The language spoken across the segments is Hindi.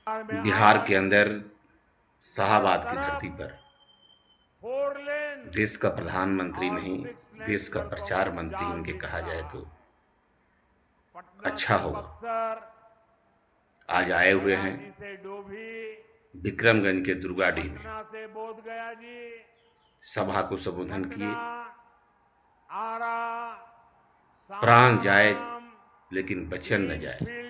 बिहार के अंदर शाहाबाद की धरती पर देश का प्रधानमंत्री नहीं, देश का प्रचार मंत्री इनके कहा जाए तो अच्छा होगा। आज आए हुए हैं विक्रमगंज के दुर्गाडीह में, सभा को संबोधन किए। प्राण जाए लेकिन वचन न जाए।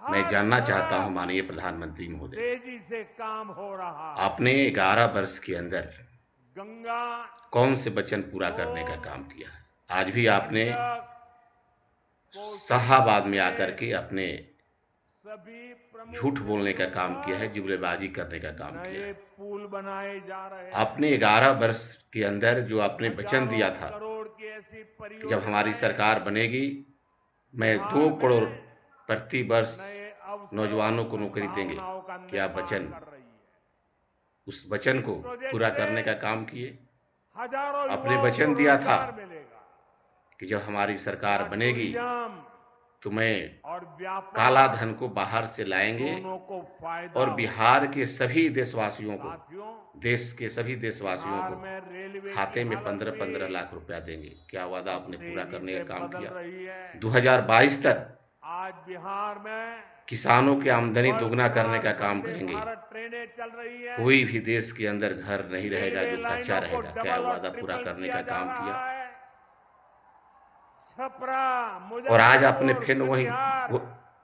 मैं जानना चाहता हूं माननीय प्रधानमंत्री महोदय, तेजी से काम हो रहा है। आपने 11 वर्ष के अंदर कौन से वचन पूरा करने का काम किया है? आज भी आपने शाहाबाद में आकर के अपने झूठ बोलने का काम किया है, जुमलेबाजी करने का काम किया है। पुल बनाए जा रहे हैं। आपने 11 वर्ष के अंदर जो आपने वचन दिया था कि जब हमारी सरकार बनेगी मैं 2 करोड़ प्रति वर्ष नौजवानों को नौकरी देंगे, क्या वचन, उस वचन को पूरा करने का काम किए? आपने वचन दिया था कि जब हमारी सरकार बनेगी तो मैं काला धन को बाहर से लाएंगे और बिहार के सभी देशवासियों को, देश के सभी देशवासियों को खाते में 15-15 लाख रुपया देंगे। क्या वादा आपने पूरा करने का काम किया? 2022 तक आज बिहार में किसानों की आमदनी दोगुना करने का काम करेंगे। कोई भी देश के अंदर घर नहीं रहेगा जो कच्चा रहेगा। क्या वादा पूरा करने का काम किया? और आज आपने फिर वही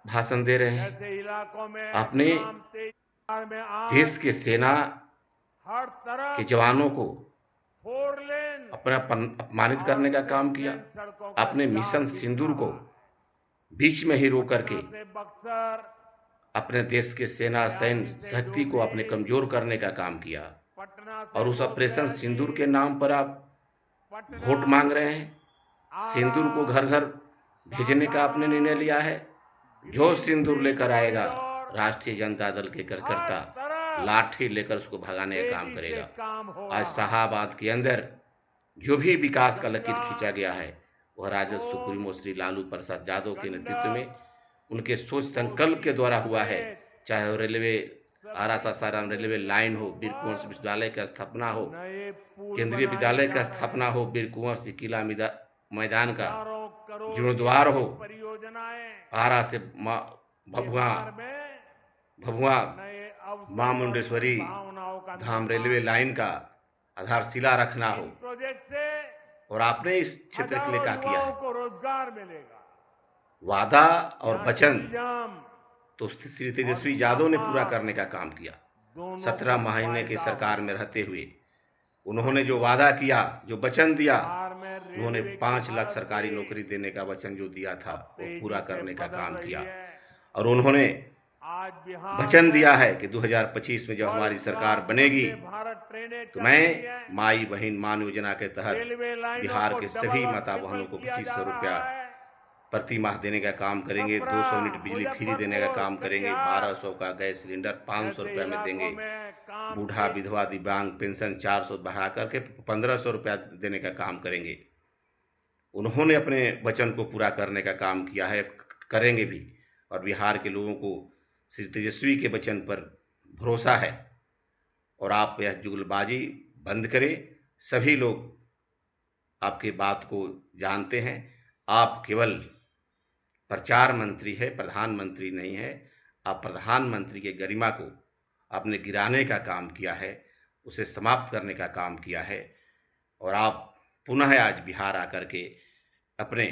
भाषण दे रहे हैं। आपने देश के सेना के जवानों को अपना अपमानित करने का काम किया। आपने मिशन सिंदूर को बीच में ही रोक करके अपने देश के सेना सैन्य शक्ति को अपने कमजोर करने का काम किया। और उस ऑपरेशन सिंदूर के नाम पर आप वोट मांग रहे हैं। सिंदूर को घर घर भेजने का आपने निर्णय लिया है। जो सिंदूर लेकर आएगा राष्ट्रीय जनता दल के कार्यकर्ता लाठी लेकर उसको भगाने का काम करेगा। आज शाहाबाद के अंदर जो भी विकास का लकीर खींचा गया है वह राजद सुप्रीमो श्री लालू प्रसाद यादव के नेतृत्व में, उनके सोच संकल्प के द्वारा हुआ है। चाहे वो रेलवे, आरा सासाराम रेलवे लाइन हो, वीर कुंवर सिंह विश्वविद्यालय का स्थापना हो, केंद्रीय विद्यालय का स्थापना हो, वीर कुंवर सिंह किला मैदान का जीर्णोद्वार हो, आरा से भभुआ मां मुंडेश्वरी धाम रेलवे लाइन का आधारशिला रखना हो। और आपने इस क्षेत्र के लिए क्या किया है? वादा और वचन तो श्री तेजस्वी यादव ने पूरा करने का काम किया। 17 महीने के सरकार में रहते हुए उन्होंने जो वादा किया, जो वचन दिया, उन्होंने 5 लाख सरकारी नौकरी देने का वचन जो दिया था वो पूरा करने का काम किया। और उन्होंने वचन दिया है कि 2025 में जब हमारी सरकार बनेगी तो मैं माई बहन मान योजना के तहत बिहार के सभी माता बहनों को 2500 रुपया प्रति माह देने का काम करेंगे। 200 यूनिट बिजली फ्री देने का काम करेंगे। 1200 का गैस सिलेंडर 500 रुपये में देंगे। बूढ़ा विधवा दिव्यांग पेंशन 400 बढ़ा करके 1500 रुपया देने का काम करेंगे। उन्होंने अपने वचन को पूरा करने का काम किया है, करेंगे भी। और बिहार के लोगों को श्री तेजस्वी के वचन पर भरोसा है। और आप यह जुगलबाजी बंद करें। सभी लोग आपके बात को जानते हैं। आप केवल प्रचार मंत्री है, प्रधानमंत्री नहीं है। आप प्रधानमंत्री के गरिमा को आपने गिराने का काम किया है, उसे समाप्त करने का काम किया है। और आप पुनः आज बिहार आकर के अपने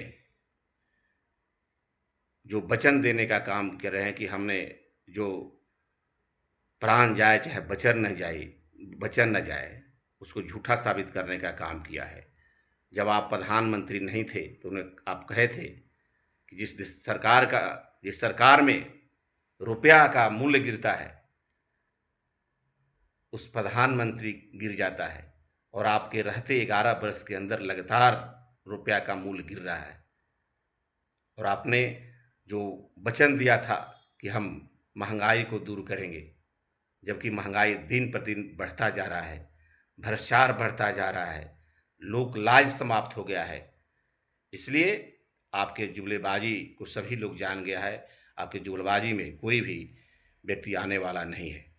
जो वचन देने का काम कर रहे हैं कि हमने जो प्राण जाए चाहे वचन न जाए, उसको झूठा साबित करने का काम किया है। जब आप प्रधानमंत्री नहीं थे तो उन्हें आप कहे थे कि जिस सरकार में रुपया का मूल्य गिरता है उस प्रधानमंत्री गिर जाता है। और आपके रहते 11 वर्ष के अंदर लगातार रुपया का मूल्य गिर रहा है। और आपने जो वचन दिया था कि हम महंगाई को दूर करेंगे, जबकि महंगाई दिन प्रतिदिन बढ़ता जा रहा है, भ्रष्टाचार बढ़ता जा रहा है, लोक लाज समाप्त हो गया है। इसलिए आपके जुमलेबाजी को सभी लोग जान गया है। आपकी जुगलबाजी में कोई भी व्यक्ति आने वाला नहीं है।